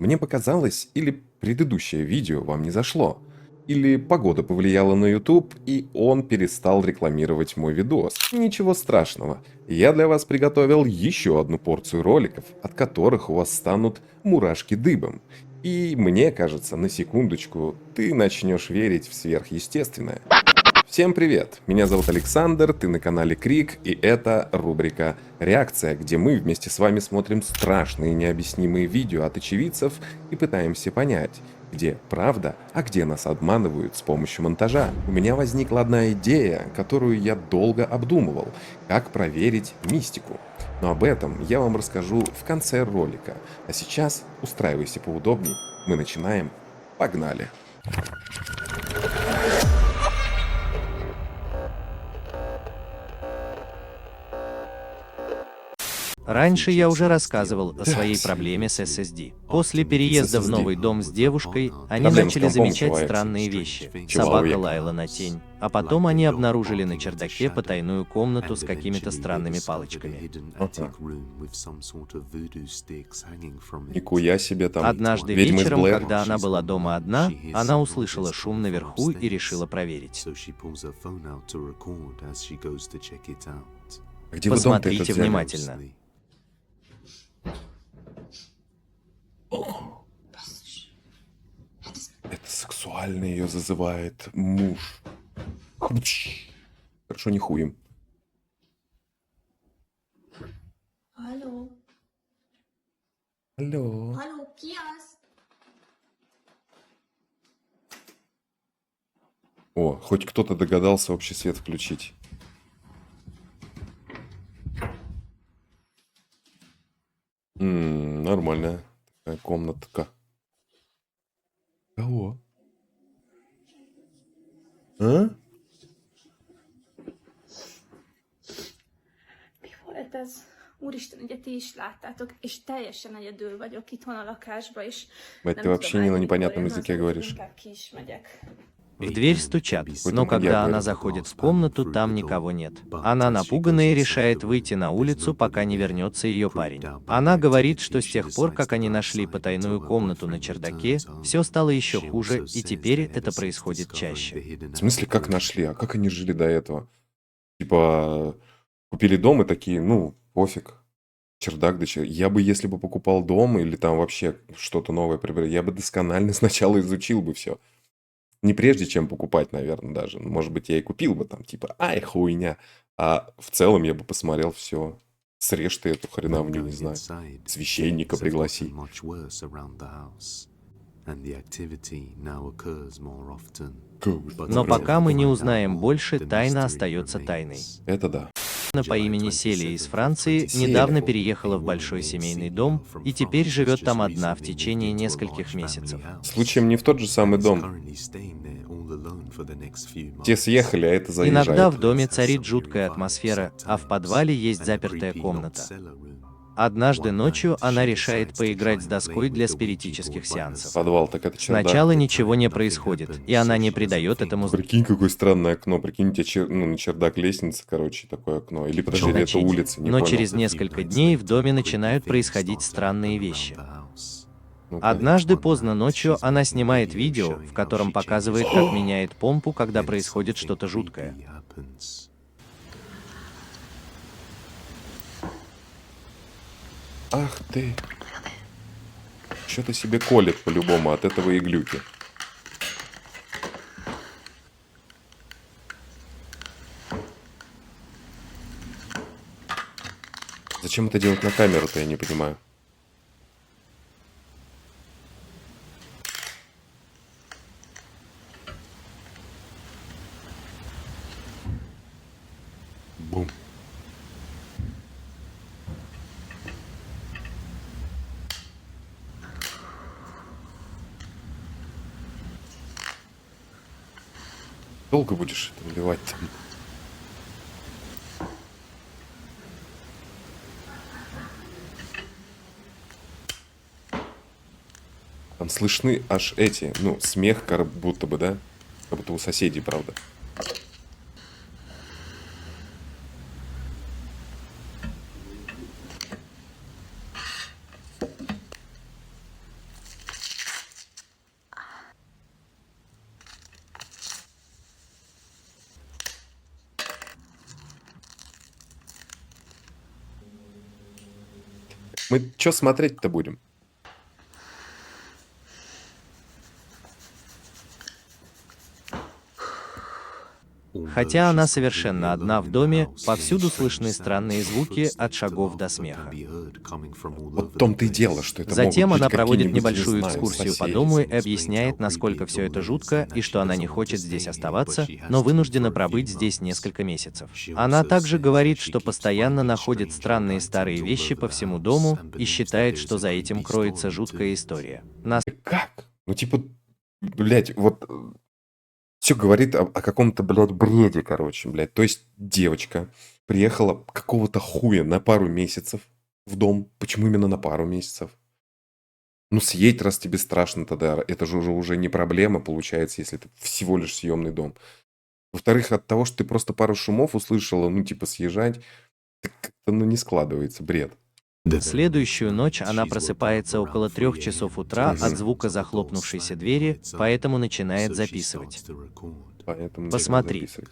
Мне показалось, или предыдущее видео вам не зашло, или погода повлияла на YouTube, и он перестал рекламировать мой видос. Ничего страшного, я для вас приготовил еще одну порцию роликов, от которых у вас станут мурашки дыбом. И мне кажется, на секундочку, ты начнешь верить в сверхъестественное. Всем привет! Меня зовут Александр, ты на канале Крик, и это рубрика «Реакция», где мы вместе с вами смотрим страшные необъяснимые видео от очевидцев и пытаемся понять, где правда, а где нас обманывают с помощью монтажа. У меня возникла одна идея, которую я долго обдумывал, как проверить мистику. Но об этом я вам расскажу в конце ролика. А сейчас устраивайся поудобнее, мы начинаем. Погнали! Раньше я уже рассказывал о своей проблеме с SSD. После переезда в новый дом с девушкой, они Проблема с начали компом замечать человека. странные вещи. Человек. Собака лаяла на тень, а потом они обнаружили на чердаке потайную комнату с какими-то странными палочками. Нихуя себе там. Однажды Ведьмы из вечером, Блэр. когда она была дома одна, она услышала шум наверху и решила проверить. Где вы дом-то этот Посмотрите взяли? внимательно. Это сексуально ее зазывает муж. Хорошо, не хуем. Hallo, Алло. hallo, Kias. О, хоть кто-то догадался общий свет включить. Нормальная такая комнатка. Кого? А? Mi volt ez? Úristen, ugye ti is láttátok, és teljesen egyedül vagyok itthon a lakásba, és Мать, nem ты вообще tudom не на már, mikor непонятном jön языке haza, úgyhogy говоришь. inkább ki is megyek. В дверь стучат, но маньяк, когда она говорит. заходит в комнату, там никого нет. Она напуганная решает выйти на улицу, пока не вернется ее парень. Она говорит, что с тех пор, как они нашли потайную комнату на чердаке, все стало еще хуже, и теперь это происходит чаще. В смысле, как нашли? А как они жили до этого? Типа, купили дом и такие, ну, пофиг. Чердак, да че. Я бы, если бы покупал дом или там вообще что-то новое приобрел, я бы досконально сначала изучил бы все. Не прежде, чем покупать, наверное, даже. Может быть, я и купил бы там, типа, ай, хуйня. А в целом я бы посмотрел все. Срежь ты эту хреновню, не знаю. Священника пригласи. Но пока мы не узнаем больше, тайна остается тайной. Это да. По имени Селия из Франции Селия. недавно переехала в большой семейный дом и теперь живет там одна в течение нескольких месяцев. Случаем не в тот же самый дом. Те съехали, а это заезжает. Иногда в доме царит жуткая атмосфера, а в подвале есть запертая комната. Однажды ночью она решает поиграть с доской для спиритических сеансов. Подвал, так это чердак. Сначала ничего не происходит, и она не придает этому Прикинь, какое странное окно. Прикинь, у тебя на чердак лестница, короче, такое окно. Или подожди, или это значения. улица, не Но понял. через несколько дней в доме начинают происходить странные вещи. Ну-ка. Однажды поздно ночью она снимает видео, в котором показывает, как меняет помпу, когда происходит что-то жуткое. Ах ты. Что-то себе колет по-любому от этого и глюки. Зачем это делать на камеру-то, я не понимаю. Бум. Долго будешь это наливать там? Там слышны аж эти, ну, смех, как будто бы, да? Как будто у соседей, правда. Мы что смотреть-то будем? Хотя она совершенно одна в доме, повсюду слышны странные звуки от шагов до смеха. Вот в том-то и дело, что это Затем могут она быть проводит какие-нибудь, не небольшую знаю, экскурсию по соседи. дому и объясняет, насколько все это жутко и что она не хочет здесь оставаться, но вынуждена пробыть здесь несколько месяцев. Она также говорит, что постоянно находит странные старые вещи по всему дому и считает, что за этим кроется жуткая история. Как? Ну, типа, блядь, вот все говорит о каком-то, блядь, бреде, короче, блядь. То есть девочка приехала какого-то хуя на пару месяцев в дом. Почему именно на пару месяцев? Ну, съедь, раз тебе страшно тогда. Это же уже не проблема, получается, если это всего лишь съемный дом. Во-вторых, от того, что ты просто пару шумов услышала, ну, типа, съезжать, так как-то, ну, не складывается, бред. Следующую ночь она просыпается около 3 часов утра от звука захлопнувшейся двери, поэтому начинает записывать. Поэтому Посмотри. записывать.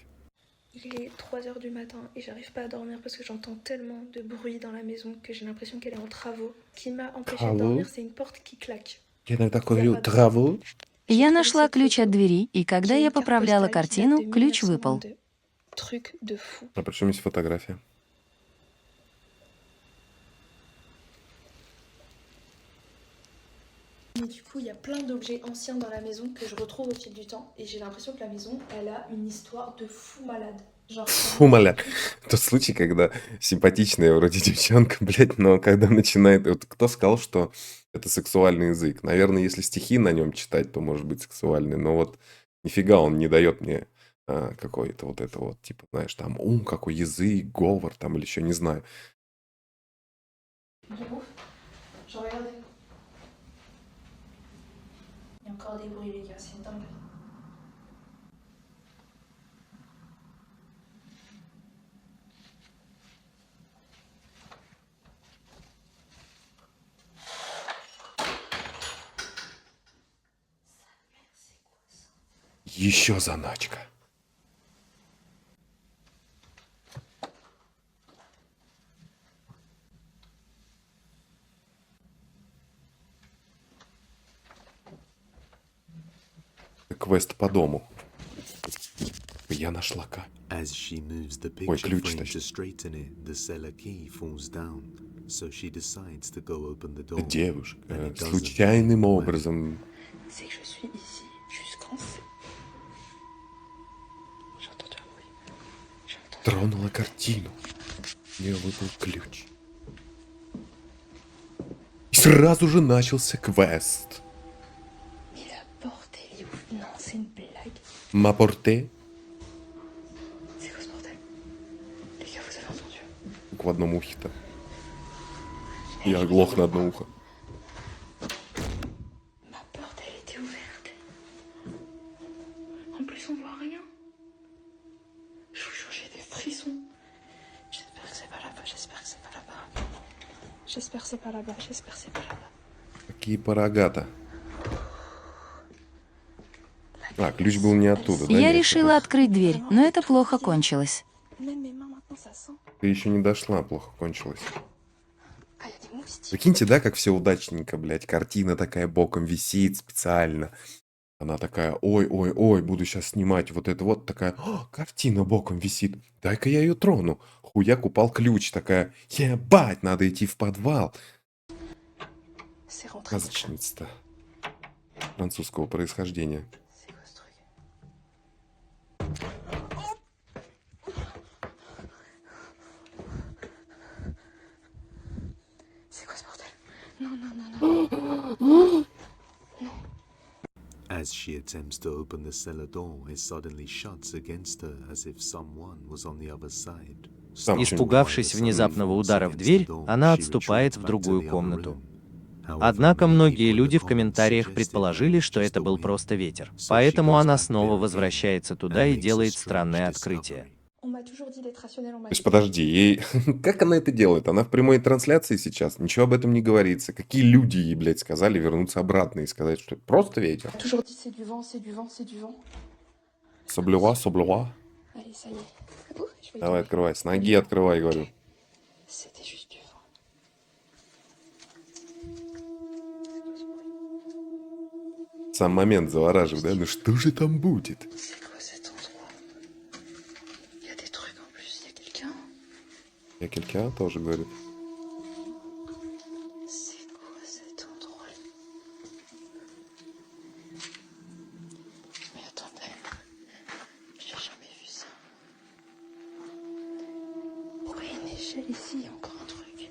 Il est 3 heures du matin et j'arrive pas à dormir parce que j'entends tellement de bruit dans la maison que j'ai l'impression qu'elle est en travaux. Ce qui m'a empêché de dormir, c'est une porte qui claque. Я иногда курю траву. Я нашла ключ от двери, и когда я поправляла картину, ключ выпал. Truc de fou. А причем есть фотография? Mais du coup, il y a plein d'objets anciens dans la maison que je retrouve au fil du temps et j'ai l'impression que la maison, elle a une histoire de fou malade. Genre, Фу, маля. Тот случай, когда симпатичная вроде девчонка, блядь, но когда начинает... Вот кто сказал, что это сексуальный язык? Наверное, если стихи на нем читать, то может быть сексуальный, но вот нифига он не дает мне какой-то вот это вот, типа, знаешь, там, какой язык, говор, там, или еще не знаю. de ouf. Genre, regardez. Il y a encore des bruits, les gars, c'est une dinguerie. Еще заначка. Квест по дому. Я нашла As she moves the Ой, picture ключ, frame to точно. straighten it, the cellar key falls down. So she decides to go open the door. Девушка And it doesn't случайным end well. образом C'est que je suis ici jusqu'en fait. J'ai entendu un bruit. J'ai entendu. тронула картину. У нее выпал ключ. И сразу же начался квест. Mais la porte, elle est ouf. Non, c'est une blague. Мапорте. C'est quoi ce bordel? Les gars, vous avez entendu? В одном ухе-то. Я оглох на одно ухо. Ma porte, elle était ouverte. En plus, on voit rien. Je vous jure, j'ai des frissons. J'espère que c'est pas là-bas, j'espère que c'est pas là-bas. J'espère que c'est pas là-bas, j'espère que c'est pas là-bas. Какие порогата. А, ключ был не оттуда, да? Я Нет? решила открыть дверь, но это плохо кончилось. Même mes mains maintenant, ça sent. Ты еще не дошла, плохо кончилось. Ah, il y a des moustiques. Прикиньте, да, как все удачненько, блядь. Картина такая боком висит специально. Она такая, ой, буду сейчас снимать вот это вот. Такая, картина боком висит. Дай-ка я ее трону. Хуяк упал ключ. Такая, ебать, надо идти в подвал. C'est rentré. Сказочница-то. Французского происхождения. C'est quoi ce truc? C'est quoi ce bordel? Non, non, non, non. As she attempts to open the cellar door, it suddenly shuts against her as if someone was on the other side. Там Испугавшись внезапного удара в дверь, она отступает в другую комнату. Однако многие люди в комментариях предположили, что это был просто ветер. Поэтому она снова возвращается туда и делает странное открытие. On m'a toujours dit d'être rationnel, on m'a То есть, dit. подожди, ей... как она это делает? Она в прямой трансляции сейчас, ничего об этом не говорится. Какие люди ей, блядь, сказали вернуться обратно и сказать, что это просто ветер? On m'a toujours dit c'est du vent, c'est du vent, c'est du vent. Соблюла. Allez, ça y est. Ouh, je vais y Давай, tomber. открывай. С ноги открывай, говорю. C'était juste du vent. Сам момент завораживает, да? Ну что же там будет? C'est quoi cet endroit? Il y a des trucs en plus, il y a quelqu'un? Я Келькя тоже говорит. C'est quoi cet endroit? Mais attendez, j'ai jamais vu ça. Pourquoi il y a une échelle ici? Il y a encore un truc.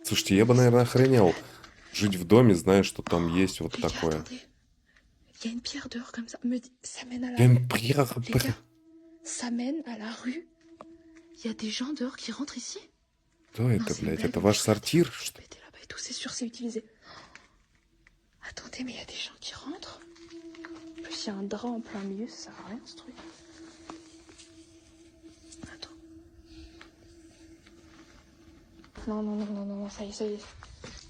Слушайте, я бы, наверное, охренел жить в доме, зная, что там есть вот Les gars, такое. attendez. Il y a une pierre dehors comme ça. Ça mène à la Я rue. им приехал, Les gars, ça mène à la rue. Il y a des gens dehors qui rentrent ici. Что Non, это, c'est une блядь? blague, Это mais ваш je crois que сортир, je что ли? pétais là-bas et tout, c'est sûr, c'est utilisé. Attendez, mais il y a des gens qui rentrent. En plus, il y a un drap en plein milieu, ça sert à rien ce truc. Attends. Non, non, non, non, non, non, ça y est, ça y est.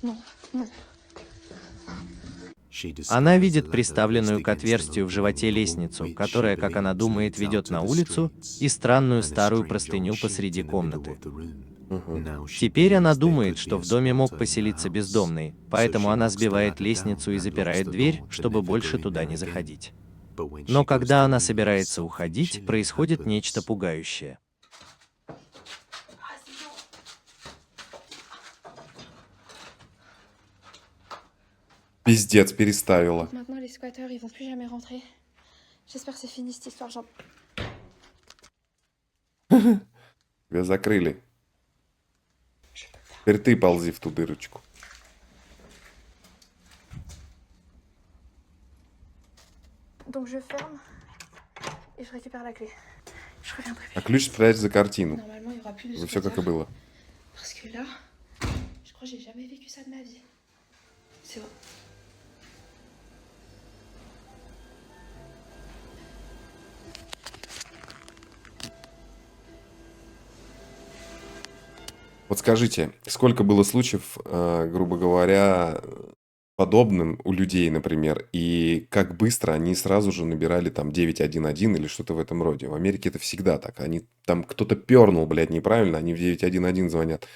Non, non. Она видит приставленную к отверстию в животе лестницу, которая, как она думает, ведет на улицу, и странную старую простыню посреди комнаты. Теперь она думает, что в доме мог поселиться бездомный, поэтому она сбивает лестницу и запирает дверь, чтобы больше туда не заходить. Но когда она собирается уходить, происходит нечто пугающее. Пиздец, переставила. Maintenant, les squatteurs, ils vont plus jamais rentrer. J'espère que c'est fini cette histoire. Тебя закрыли. Теперь ты ползи в ту дырочку. Donc je ferme et je récupère la clé. Je reviendrai А plus. ключ спрячь за картину. Normalement, il y aura plus de Все как и squatteurs. было. Parce que là, je crois que j'ai jamais vécu ça de ma vie. C'est vrai. Вот скажите, сколько было случаев, грубо говоря, подобным у людей, например, и как быстро они сразу же набирали там 911 или что-то в этом роде? В Америке это всегда так. Они там кто-то пернул, блядь, неправильно, они в 911 звонят.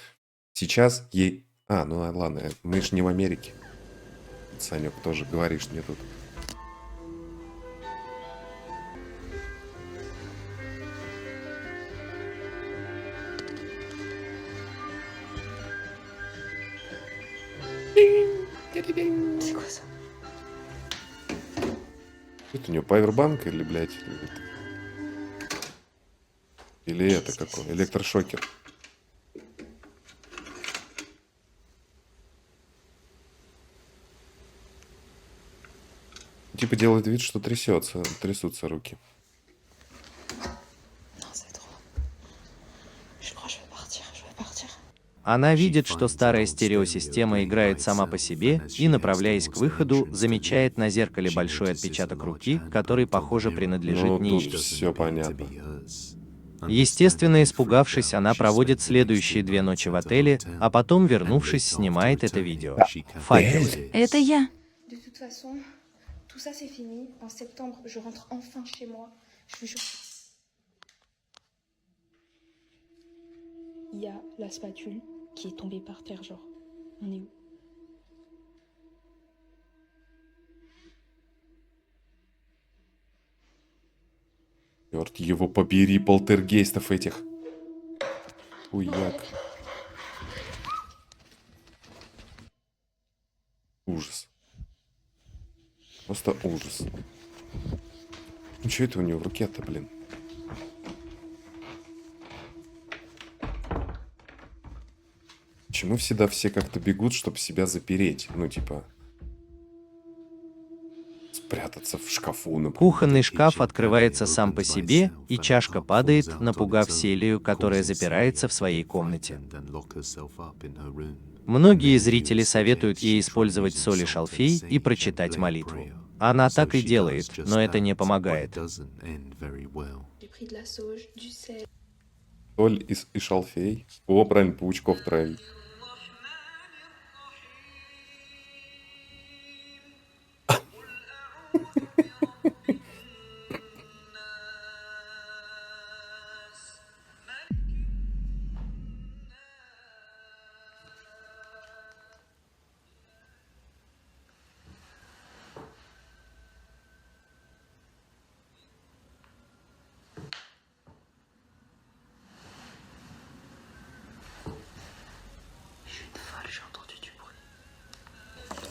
Сейчас ей... ну ладно, мы ж не в Америке. Санек, тоже говоришь мне тут. C'est quoi ça? Это у нее павербанк или, блядь, или это какой? Электрошокер. Типа делает вид, что трясутся руки. Non, c'est trop. Je crois que je vais partir. Je vais partir. Она видит, что старая стереосистема играет сама по себе и, направляясь к выходу, замечает на зеркале большой отпечаток руки, который, похоже, принадлежит Ну, не тут ей. все понятно. Естественно, испугавшись, она проводит следующие 2 ночи в отеле, а потом, вернувшись, снимает это видео. Факел. Это я. De toute façon, tout ça c'est fini. En septembre, je rentre enfin chez moi. Je vous jure. Il y a la spatule qui est tombée par terre, genre. On est où? Черт его побери, полтергейстов этих. Хуяк. Ужас. Просто ужас. Ну что это у него в руке-то, блин? Почему всегда все как-то бегут, чтобы себя запереть? Ну, типа... Спрятаться в шкафу, например. Кухонный шкаф открывается сам по себе, и чашка падает, напугав Селию, которая запирается в своей комнате. Многие зрители советуют ей использовать соль и шалфей и прочитать молитву. Она так и делает, но это не помогает. J'ai pris de la sauge, du sel. Соль и шалфей. О, правильно, паучков травить.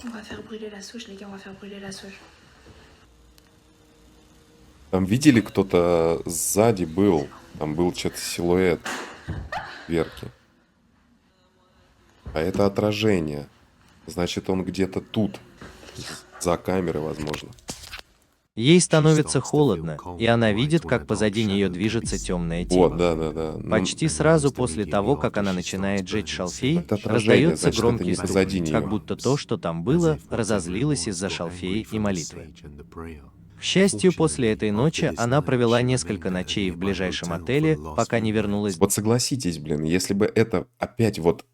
On va faire brûler la souche, les gars, on va faire brûler la souche. Там видели, кто-то сзади был. Там был что-то силуэт Верки. А это отражение. Значит, он где-то тут. За камерой, возможно. Ей становится холодно, и она видит, как позади нее движется темная тень. Вот, да. Ну, Почти сразу после того, как она начинает жечь шалфей, это отражение, раздается значит, это громкий не стук, позади нее. как будто то, что там было, разозлилось из-за шалфея и молитвы. К счастью, после этой ночи она провела несколько ночей в ближайшем отеле, пока не вернулась. Вот согласитесь, блин, если бы это опять вот...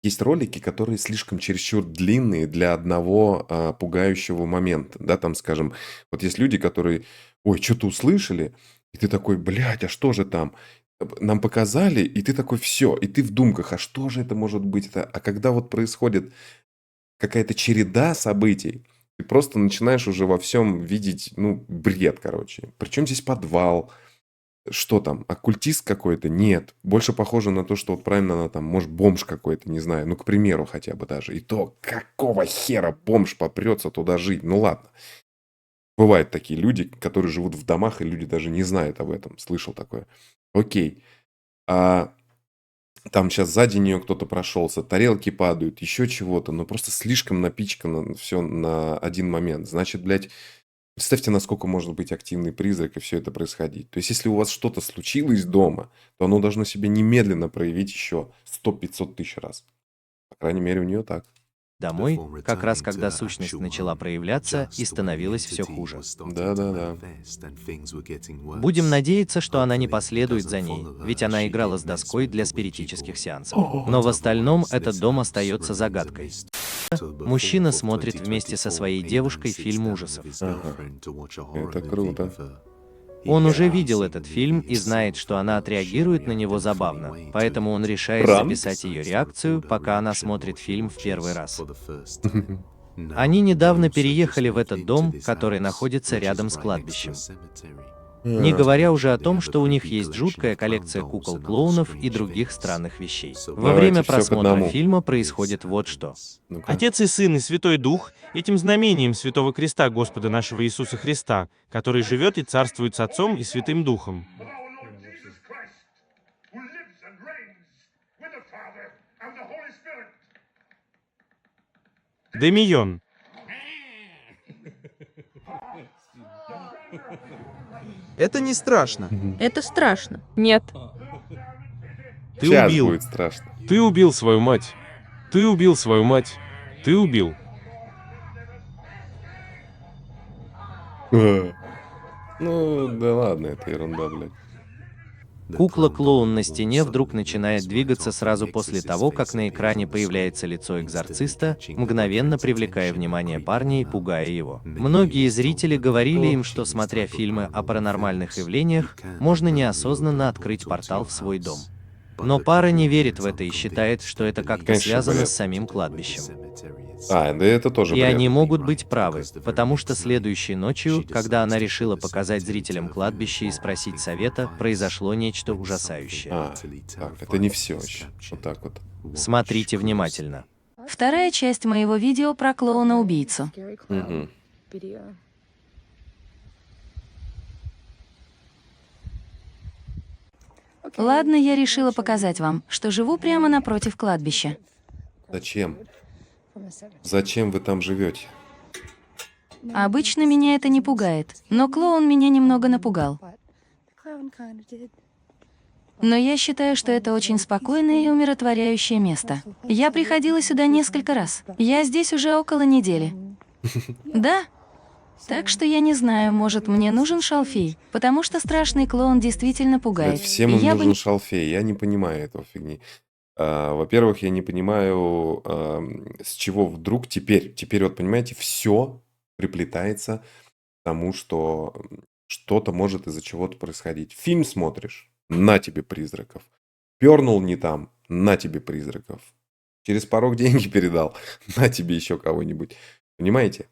Есть ролики, которые слишком чересчур длинные для одного пугающего момента. Да, там, скажем, вот есть люди, которые, ой, что-то услышали, и ты такой, блядь, а что же там? Нам показали, и ты такой, все, и ты в думках, а что же это может быть? А когда вот происходит какая-то череда событий, ты просто начинаешь уже во всем видеть, ну, бред, короче. Причем здесь подвал? Что там, оккультист какой-то? Нет. Больше похоже на то, что вот правильно она там, может, бомж какой-то, не знаю. Ну, к примеру, хотя бы даже. И то, какого хера бомж попрется туда жить? Ну, ладно. Бывают такие люди, которые живут в домах, и люди даже не знают об этом. Слышал такое. Окей. А там сейчас сзади нее кто-то прошелся, тарелки падают, еще чего-то. Но просто слишком напичкано все на один момент. Значит, блядь, представьте, насколько может быть активный призрак и все это происходить. То есть, если у вас что-то случилось дома, то оно должно себя немедленно проявить еще 100-500 тысяч раз. По крайней мере, у нее так. Домой, как раз когда сущность начала проявляться и становилось все хуже. Да. Будем надеяться, что она не последует за ней, ведь она играла с доской для спиритических сеансов. Но в остальном этот дом остается загадкой. Мужчина смотрит вместе со своей девушкой фильм ужасов. Это круто. Он уже видел этот фильм и знает, что она отреагирует на него забавно, поэтому он решает Пранк? записать ее реакцию, пока она смотрит фильм в первый раз. Они недавно переехали в этот дом, который находится рядом с кладбищем. Не говоря уже о том, что у них есть жуткая коллекция кукол-клоунов и других странных вещей. Во Давайте время всё к просмотра одному. фильма происходит вот что. Ну-ка. Отец и Сын и Святой Дух, этим знамением Святого Креста Господа нашего Иисуса Христа, который живет и царствует с Отцом и Святым Духом. of our Lord Jesus Christ, who lives and reigns with the Father and the Holy Spirit. Демион, Это не страшно. Это страшно. Нет. ты Сейчас убил. будет страшно. Ты убил свою мать. Ты убил свою мать. Ты убил. Ну, да ладно, это ерунда, блядь. Кукла-клоун на стене вдруг начинает двигаться сразу после того, как на экране появляется лицо экзорциста, мгновенно привлекая внимание парня и пугая его. Многие зрители говорили им, что, смотря фильмы о паранормальных явлениях, можно неосознанно открыть портал в свой дом. Но пара не верит в это и считает, что это как-то Конечно, связано бред. с самим кладбищем. А, да это тоже И бред. они могут быть правы, потому что следующей ночью, когда она решила показать зрителям кладбище и спросить совета, произошло нечто ужасающее. А, так, это не все еще. Вот так вот. Смотрите внимательно. Вторая часть моего видео про клоуна-убийцу. Мгм. Ладно, я решила показать вам, что живу прямо напротив кладбища. Зачем? Зачем вы там живете? Обычно меня это не пугает, но клоун меня немного напугал. Но я считаю, что это очень спокойное и умиротворяющее место. Я приходила сюда несколько раз. Я здесь уже около недели. Да. Так что я не знаю, может, мне нужен шалфей, потому что страшный клоун действительно пугает. Блядь, всем И им я бы нужен не- шалфей. Я не понимаю этого фигни. Во-первых, я не понимаю, с чего вдруг теперь вот, понимаете, все приплетается к тому, что что-то может из-за чего-то происходить. Фильм смотришь, на тебе призраков. Пернул не там, на тебе призраков. Через порог деньги передал, на тебе еще кого-нибудь. Понимаете?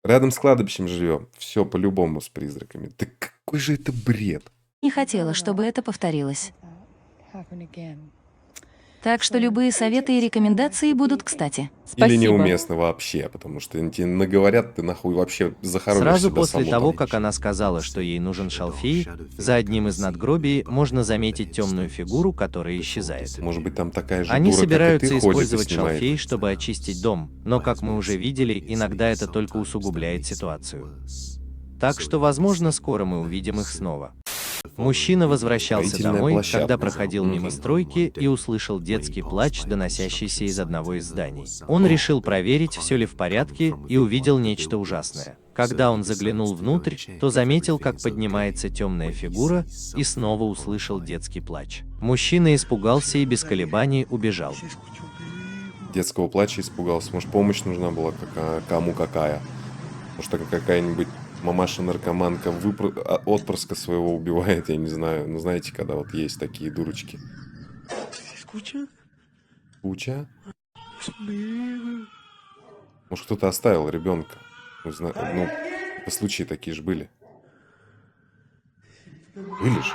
Рядом с кладбищем живем, все по-любому с призраками. Да какой же это бред? не хотела, чтобы это повторилось. Так что любые советы и рекомендации будут кстати. Или Спасибо. неуместно вообще, потому что они тебе наговорят, ты нахуй вообще захоронишь Сразу себя после саму того, там. как она сказала, что ей нужен шалфей, за одним из надгробий можно заметить темную фигуру, которая исчезает. Может быть, там такая же Они дура, собираются как и ты, ходит и использовать снимает. шалфей, чтобы очистить дом, но, как мы уже видели, иногда это только усугубляет ситуацию. Так что, возможно, скоро мы увидим их снова. Мужчина возвращался Строительная домой, площадка. когда проходил мимо Мгм. стройки и услышал детский плач, доносящийся из одного из зданий. Он решил проверить, все ли в порядке, и увидел нечто ужасное. Когда он заглянул внутрь, то заметил, как поднимается темная фигура, и снова услышал детский плач. Мужчина испугался и без колебаний убежал. Детского плача испугался. Может, помощь нужна была кому какая? Может, так какая-нибудь мамаша-наркоманка отпрыска своего убивает, я не знаю. Ну, знаете, когда вот есть такие дурочки. Куча? Может, кто-то оставил ребенка. Ну, по случаю такие же были. Были же.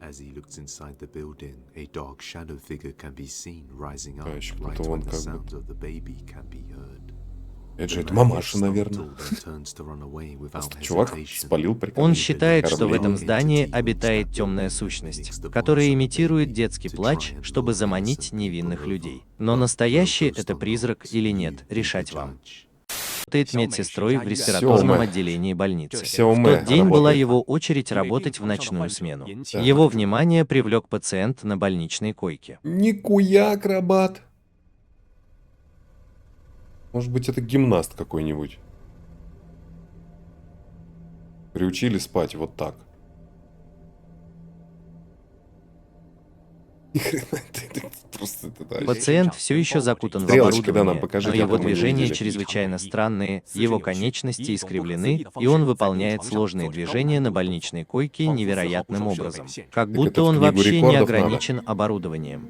As he looks inside the building, a dark shadow figure can be seen rising up еще right кто-то when вон the как бы. sounds of the baby can be heard. Это же The это man мамаша, gets наверное. startled and turns to run away without Чувак hesitation. спалил приказ. Он считает, что в этом здании обитает темная сущность, которая имитирует детский плач, чтобы заманить невинных людей. Но настоящий это призрак или нет, решать вам. Работает медсестрой в респираторном Сёма. отделении больницы. В Сёма тот день была работает. его очередь работать в ночную смену. Да. Его внимание привлек пациент на больничной койке. Никуя, акробат. Может быть, это гимнаст какой-нибудь. Приучили спать вот так. Ни хрена, ты просто это, да. Пациент все еще закутан в Стрелочкой, да, нам оборудование, покажите, но а его то мы не движения видели. чрезвычайно странные, его конечности искривлены, и он выполняет сложные движения на больничной койке невероятным образом, как это будто в он книгу вообще не рекордов надо. ограничен оборудованием.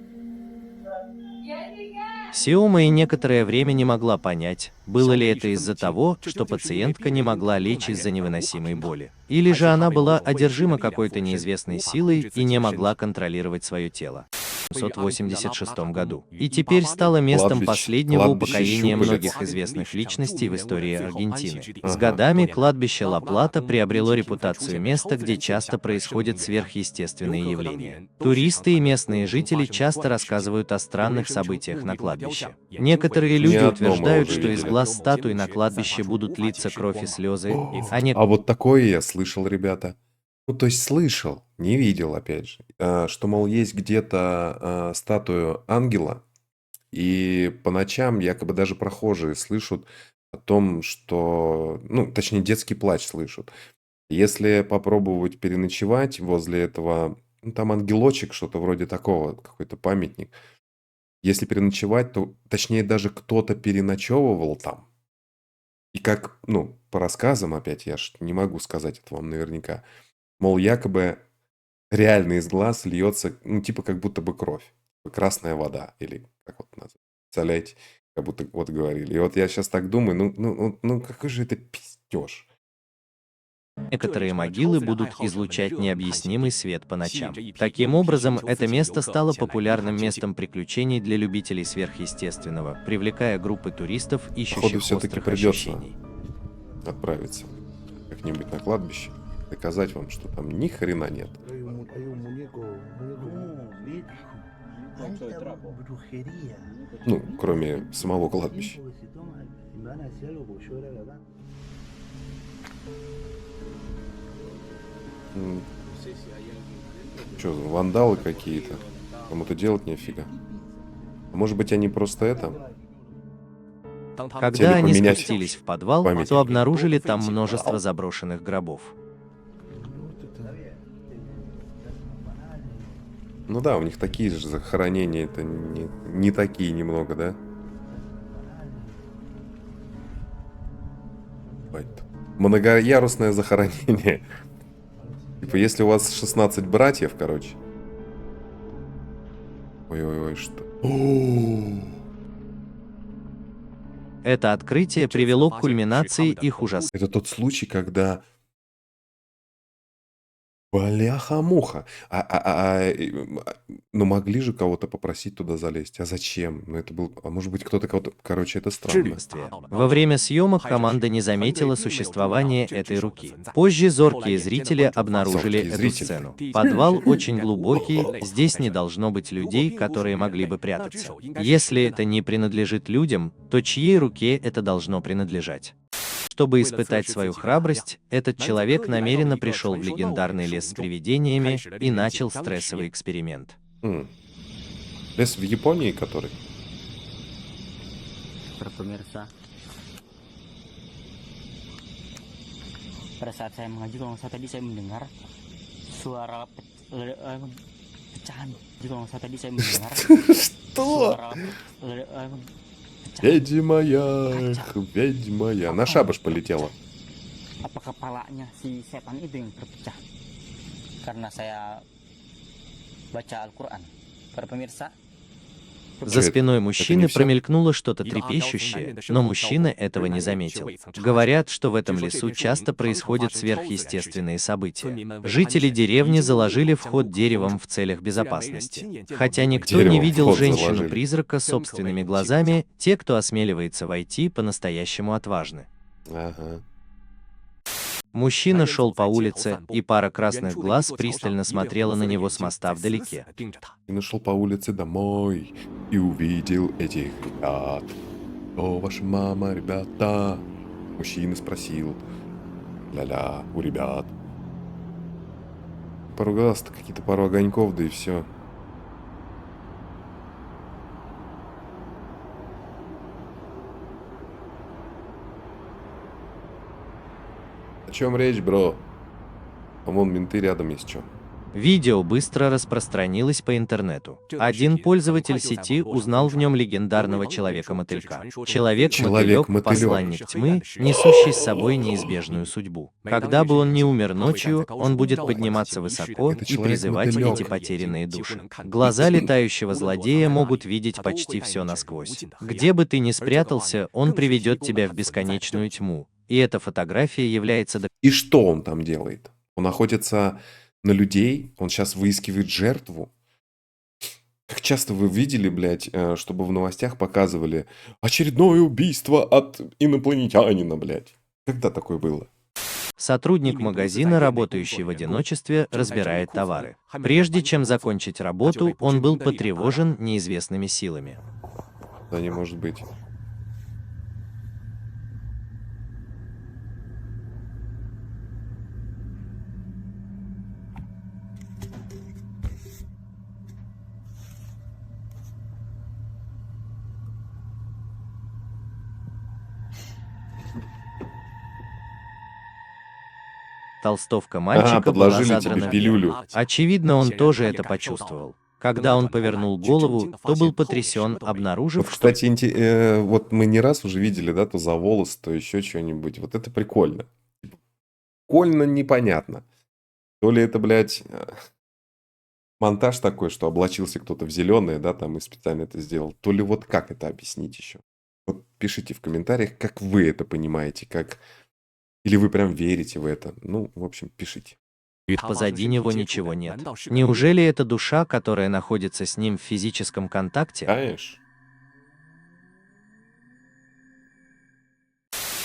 Сиома и некоторое время не могла понять, было ли это из-за того, что пациентка не могла лечь из-за невыносимой боли, или же она была одержима какой-то неизвестной силой и не могла контролировать свое тело. В 1986 году. И теперь стало местом Кладбище- последнего кладбище упокоения щупалец. многих известных личностей в истории Аргентины. С Ага. годами кладбище Ла-Плата приобрело репутацию места, где часто происходят сверхъестественные явления. Туристы и местные жители часто рассказывают о странных событиях на кладбище. Некоторые люди одно мы утверждают, уже что из видели. глаз статуй на кладбище будут литься кровь и слезы, а А вот такое я слышал, ребята. Ну, то есть слышал, не видел, опять же. Что, мол, есть где-то статую ангела, и по ночам якобы даже прохожие слышат о том, что... Ну, точнее, детский плач слышат. Если попробовать переночевать возле этого... Ну, там ангелочек, что-то вроде такого, какой-то памятник. Если переночевать, то... Точнее, даже кто-то переночевывал там. И как, ну, по рассказам, опять, я ж не могу сказать это вам наверняка, мол, якобы реально из глаз льется, ну, типа, как будто бы кровь. Красная вода, или как вот назвать. Представляете? Как будто вот говорили. И вот я сейчас так думаю, ну какой же это пиздеж. некоторые могилы будут излучать необъяснимый свет по ночам. Таким образом, это место стало популярным местом приключений для любителей сверхъестественного, привлекая группы туристов, Походу, ищущих все-таки острых придется ощущений. отправиться как-нибудь на кладбище, доказать вам, что там ни хрена нет. Ну, кроме самого кладбища. Что, вандалы какие-то? Кому-то делать нефига. А может быть, они просто это? Когда Хотели они поменять спустились в подвал, памятник. то обнаружили там множество заброшенных гробов. Ну да, у них такие же захоронения, это не такие немного, да? Многоярусное захоронение. Типа, если у вас 16 братьев, короче. Ой-ой-ой, что? Это открытие привело к кульминации их ужасающих Это тот случай, когда Бляха-муха. Ну, могли же кого-то попросить туда залезть. А зачем? Ну, это был... А может быть, кто-то кого-то... Короче, это странно. Во время съемок команда не заметила существования этой руки. Позже зоркие зрители обнаружили Зоркие эту зрители. сцену. Подвал очень глубокий, здесь не должно быть людей, которые могли бы прятаться. Если это не принадлежит людям, то чьей руке это должно принадлежать? Чтобы испытать свою храбрость, этот человек намеренно пришел в легендарный лес с привидениями и начал стрессовый эксперимент. Лес в Японии, который? Pemirsa, pada saat saya mengaji kalau nggak salah tadi saya mendengar suara pecahan. Jadi kalau nggak salah tadi saya mendengar suara pecahan. Ведьма я, ведьма я. На шабаш полетела. Apa kepalanya si setan itu yang berpecah? Karena saya baca Al-Quran. Para pemirsa, За Чё, спиной это мужчины не всё? промелькнуло что-то трепещущее, но мужчина этого не заметил. Говорят, что в этом лесу часто происходят сверхъестественные события. Жители деревни заложили вход деревом в целях безопасности. Хотя никто не Деревом видел вход женщину-призрака собственными глазами, те, кто осмеливается войти, по-настоящему отважны. Ага. Мужчина шел по улице, и пара красных глаз пристально смотрела на него с моста вдалеке. И нашел по улице домой и увидел этих ребят. О, ваша мама, ребята? Мужчина спросил. Ля-ля, у ребят. Поругался-то какие-то пару огоньков, да и все. О чем речь, бро? А вон менты рядом есть что. Видео быстро распространилось по интернету. Один пользователь сети узнал в нем легендарного Человека-мотылька. Человек-мотылек – Человек-мотылёк. посланник тьмы, несущий с собой неизбежную судьбу. Когда бы он не умер ночью, он будет подниматься высоко Это и призывать Человек-мотылёк. эти потерянные души. Глаза летающего злодея могут видеть почти все насквозь. Где бы ты ни спрятался, он приведет тебя в бесконечную тьму. И эта фотография является И что он там делает? Он охотится на людей? Он сейчас выискивает жертву? Как часто вы видели, блядь, чтобы в новостях показывали очередное убийство от инопланетянина, блядь? Когда такое было? Сотрудник магазина, работающий в одиночестве, разбирает товары. Прежде чем закончить работу, он был потревожен неизвестными силами. Да не может быть. Толстовка мальчика была подложили тебе задрана вверх. пилюлю. Очевидно, он тоже это почувствовал. Когда он повернул голову, то был потрясен, обнаружив, Вот, что кстати, вот мы не раз уже видели, да, то за волос, то еще что-нибудь. Вот это прикольно. Прикольно непонятно. То ли это, блядь, монтаж такой, что облачился кто-то в зеленое, да, там и специально это сделал. То ли вот как это объяснить еще? Вот пишите в комментариях, как вы это понимаете, как... Или вы прям верите в это. Ну, в общем, пишите. позади него ничего нет. Неужели это душа, которая находится с ним в физическом контакте? Знаешь?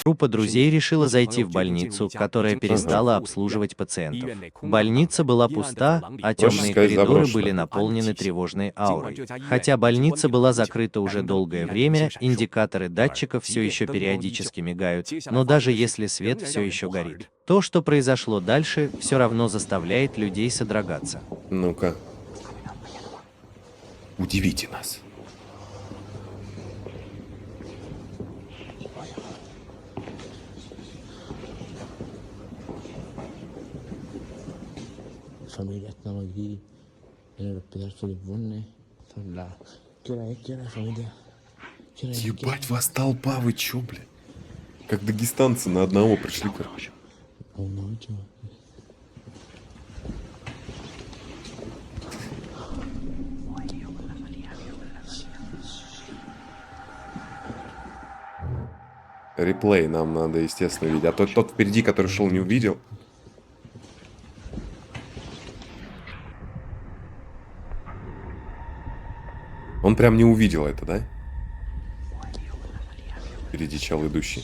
Группа друзей решила зайти в больницу, которая перестала обслуживать пациентов. Больница была пуста, а темные сказать, коридоры заброшена. были наполнены тревожной аурой. Хотя больница была закрыта уже долгое время, индикаторы датчиков все еще периодически мигают, но даже если свет все еще горит, то, что произошло дальше, все равно заставляет людей содрогаться. Ну-ка. Удивите нас. familia teknologi dan pedazo di bune la kira familia Ебать, вас толпа, вы чё, блядь? Как дагестанцы на одного пришли, короче. Реплей нам надо, естественно, видеть. А тот впереди, который шел, не увидел. Он прям не увидел это, да? Передичал идущий.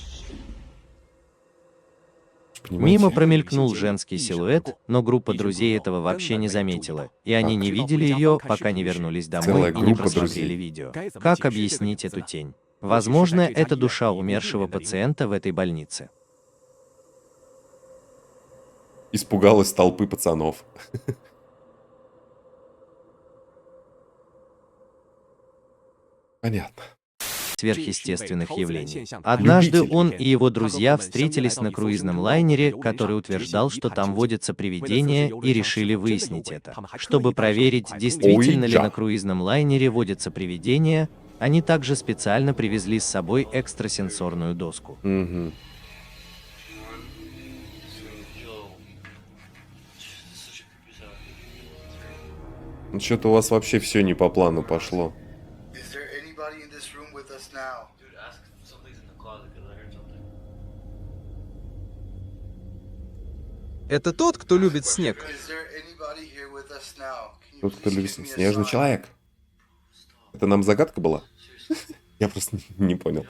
Понимаете? Мимо промелькнул женский силуэт, но группа друзей этого вообще не заметила, и они не видели ее, пока не вернулись домой Целая и не группа просмотрели друзей. видео. Как объяснить эту тень? Возможно, это душа умершего пациента в этой больнице. Испугалась толпы пацанов. Понятно. Сверхъестественных явлений. Однажды он и его друзья встретились на круизном лайнере, который утверждал, что там водятся привидения, и решили выяснить это. Чтобы проверить, действительно ли Ой-я. на круизном лайнере водятся привидения, они также специально привезли с собой экстрасенсорную доску. Угу. Ну что-то у вас вообще все не по плану пошло. Это тот, кто любит снег. Тут кто любит снежный человек. Это нам загадка была? Я просто не понял.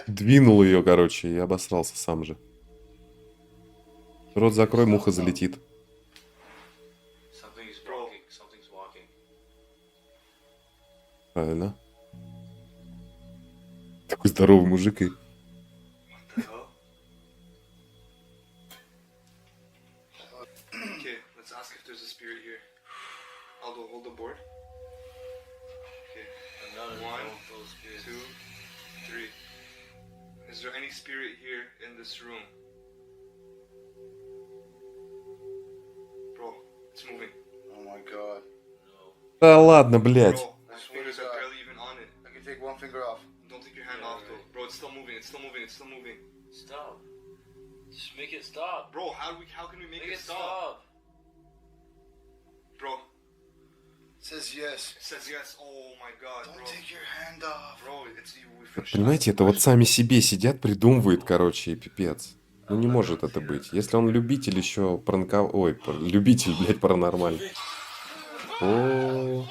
Двинул ее, короче, и обосрался сам же. Рот закрой, муха залетит. Правильно. Такой здоровый мужик и... Is there any spirit here in this room? Bro, it's moving. Oh my god. Да ладно, блядь. Bro, my fingers are barely even on it. I can take one finger off. Don't take your hand off though. Bro, it's still moving, it's still moving, it's still moving. Stop. Just make it stop. Bro, how can we make it stop? Bro. It says yes. It says yes. Oh my god, bro. Don't take your hand off. Bro, it's you. Понимаете, это вот сами себе сидят, придумывают, короче, и пипец. Ну не может это быть. Если он любитель еще Ой, любитель, блядь, паранормальный. О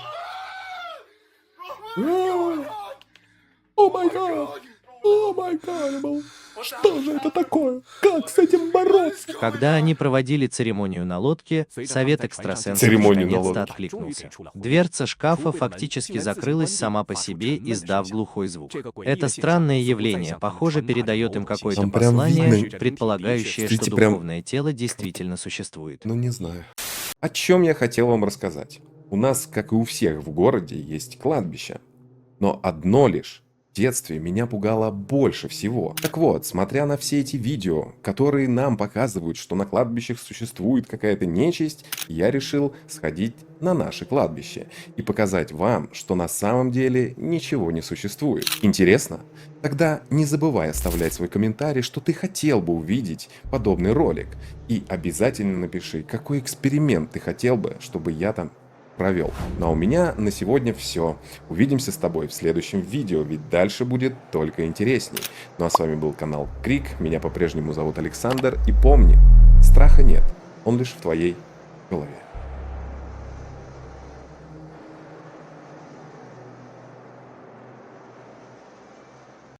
май гад! О май гад! Что же это такое? Как с этим бороться? Когда они проводили церемонию на лодке, совет экстрасенсов Церемонию на наконец-то лодке. откликнулся. Дверца шкафа фактически закрылась сама по себе, издав глухой звук. Это странное явление, похоже, передает им какое-то Там прям послание, видно. предполагающее, что Смотрите, прям- духовное тело действительно существует. Ну не знаю. О чем я хотел вам рассказать. У нас, как и у всех в городе, есть кладбище. Но одно лишь в детстве меня пугало больше всего. Так вот, смотря на все эти видео, которые нам показывают, что на кладбищах существует какая-то нечисть, я решил сходить на наше кладбище и показать вам, что на самом деле ничего не существует. Интересно? Тогда не забывай оставлять свой комментарий, что ты хотел бы увидеть подобный ролик. И обязательно напиши, какой эксперимент ты хотел бы, чтобы я там провел. Ну а у меня на сегодня все. Увидимся с тобой в следующем видео, ведь дальше будет только интересней. Ну а с вами был канал Крик, меня по-прежнему зовут Александр, и помни, страха нет, он лишь в твоей голове.